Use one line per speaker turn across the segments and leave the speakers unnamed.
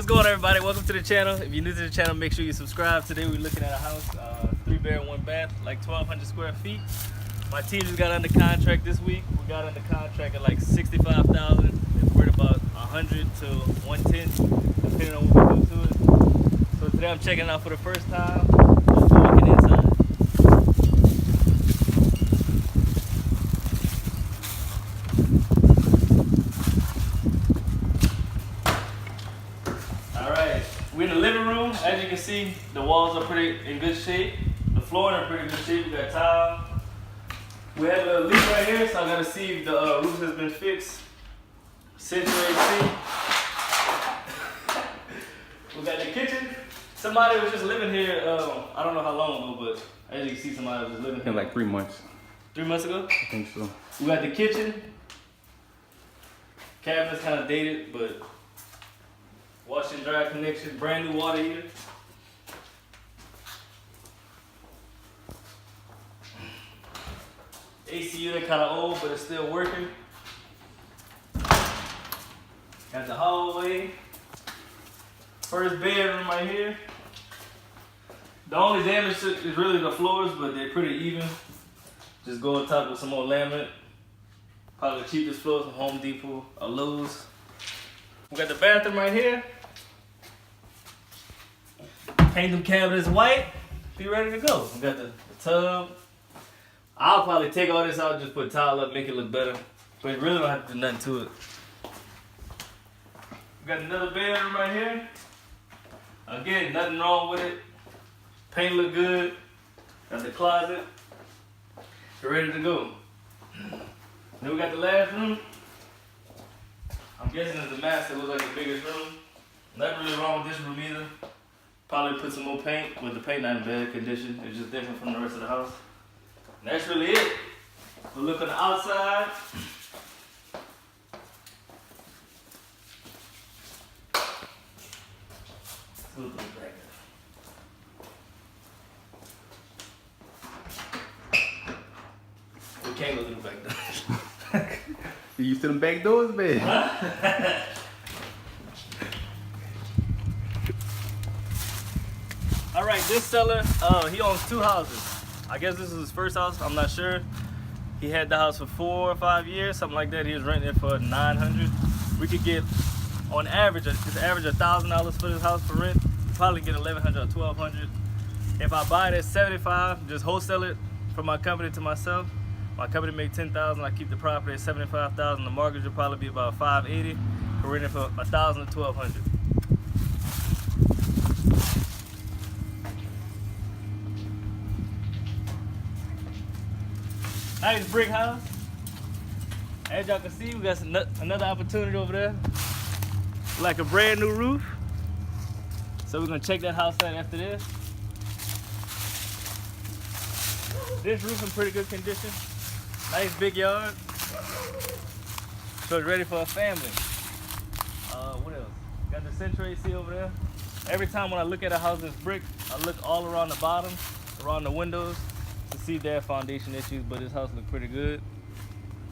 what's going on, everybody? Welcome to the channel. If you're new to the channel, make sure you subscribe. Today we're looking at a house, 3-bedroom, 1-bath, like 1,200 square feet. My team just got under contract this week. We got under contract at like $65,000. It's worth about 100 to 110, depending on what we do to it. So today I'm checking it out for the first time. Walking inside. We're in the living room. As you can see, the walls are pretty in good shape. The floor in pretty good shape. We got tile. We have a leak right here, so I gotta see if the roof has been fixed. Central AC. We got the kitchen. Somebody was just living here. I don't know how long ago, but as you can see, somebody was just living here.
Like 3 months.
3 months ago?
I think so.
We got the kitchen. Cabinet's kind of dated, but wash and dry connection, brand new water heater. AC unit kind of old, but it's still working. Got the hallway. First bedroom right here. The only damage is really the floors, but they're pretty even. Just go on top with some more laminate. Probably the cheapest floors from Home Depot or Lowe's. We got the bathroom right here. Paint them cabinets white. Be ready to go. We got the tub. I'll probably take all this out, just put tile up, make it look better. But really don't have to do nothing to it. We got another bedroom right here. Again, nothing wrong with it. Paint look good. Got the closet. We're ready to go. Then we got the last room. I'm guessing it's the master. Looks like the biggest room. Nothing really wrong with this room either. Probably put some more paint, but the paint not in bad condition. It's just different from the rest of the house. And that's really it. We'll look on the outside. Look back there. We can't go through the back there.
You used to them back doors, man.
Huh? All right, this seller, he owns 2 houses. I guess this is his first house, I'm not sure. He had the house for 4 or 5 years, something like that. He was renting it for $900. We could get, on average, it's average $1,000 for this house for rent. Probably get $1,100 or $1,200. If I buy it at $75, just wholesale it from my company to myself. My company make $10,000. I keep the property at $75,000. The mortgage will probably be about $580. We're renting for $1,000 to $1,200. Nice brick house. As y'all can see, we got another opportunity over there. Like a brand new roof. So we're gonna check that house out after this. This roof in pretty good condition. Nice big yard. So it's ready for a family. What else? Got the Central AC over there. Every time when I look at a house that's brick, I look all around the bottom, around the windows, to see their foundation issues, but this house looks pretty good.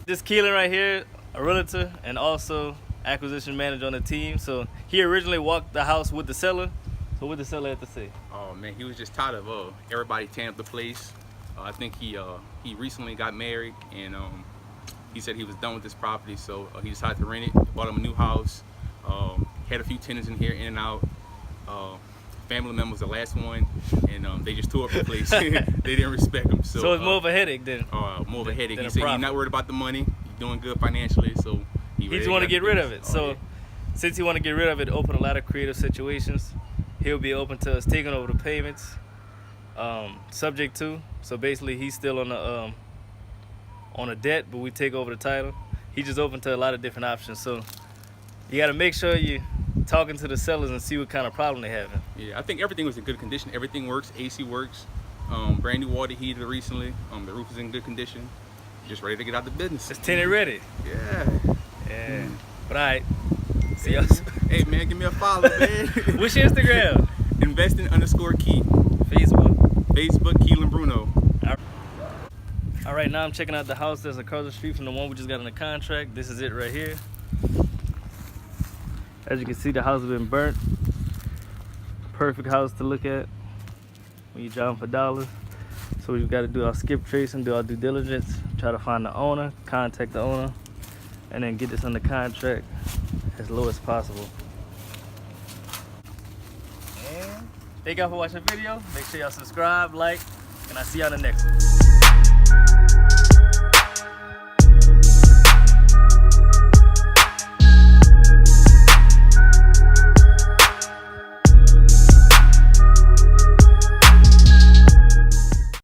This Keelan right here, a realtor and also acquisition manager on the team. So he originally walked the house with the seller. So what the seller had to say?
Oh man, he was just tired of everybody tearing up the place. I think he recently got married, and he said he was done with this property, so he decided to rent it. Bought him a new house. Had a few tenants in here, in and out. Family member was the last one, and they just tore up the place. They didn't respect him.
So it's more of a headache then.
More of a headache. He said he's not worried about the money. He's doing good financially, so
he just want to get rid of it. So since he want to get rid of it, open a lot of creative situations. He'll be open to us taking over the payments, subject to. So basically, he's still on a debt, but we take over the title. He's just open to a lot of different options. So you got to make sure you talking to the sellers and see what kind of problem they having.
Yeah, I think everything was in good condition. Everything works. AC works. Brand new water heater recently. The roof is in good condition. Just ready to get out the business.
It's tenant ready.
Yeah.
Yeah. But all right. See y'all.
Hey man, give me a follow, man.
What's your Instagram?
Investing_key. Facebook Keelan Bruno.
All right, now I'm checking out the house that's across the street from the one we just got in the contract. This is it right here. As you can see, the house has been burnt. perfect house to look at when you're driving for dollars. So we've got to do our skip tracing, do our due diligence, try to find the owner, contact the owner, and then get this under contract as low as possible. And thank y'all for watching the video. Make sure y'all subscribe, like, and I'll see y'all in the next one.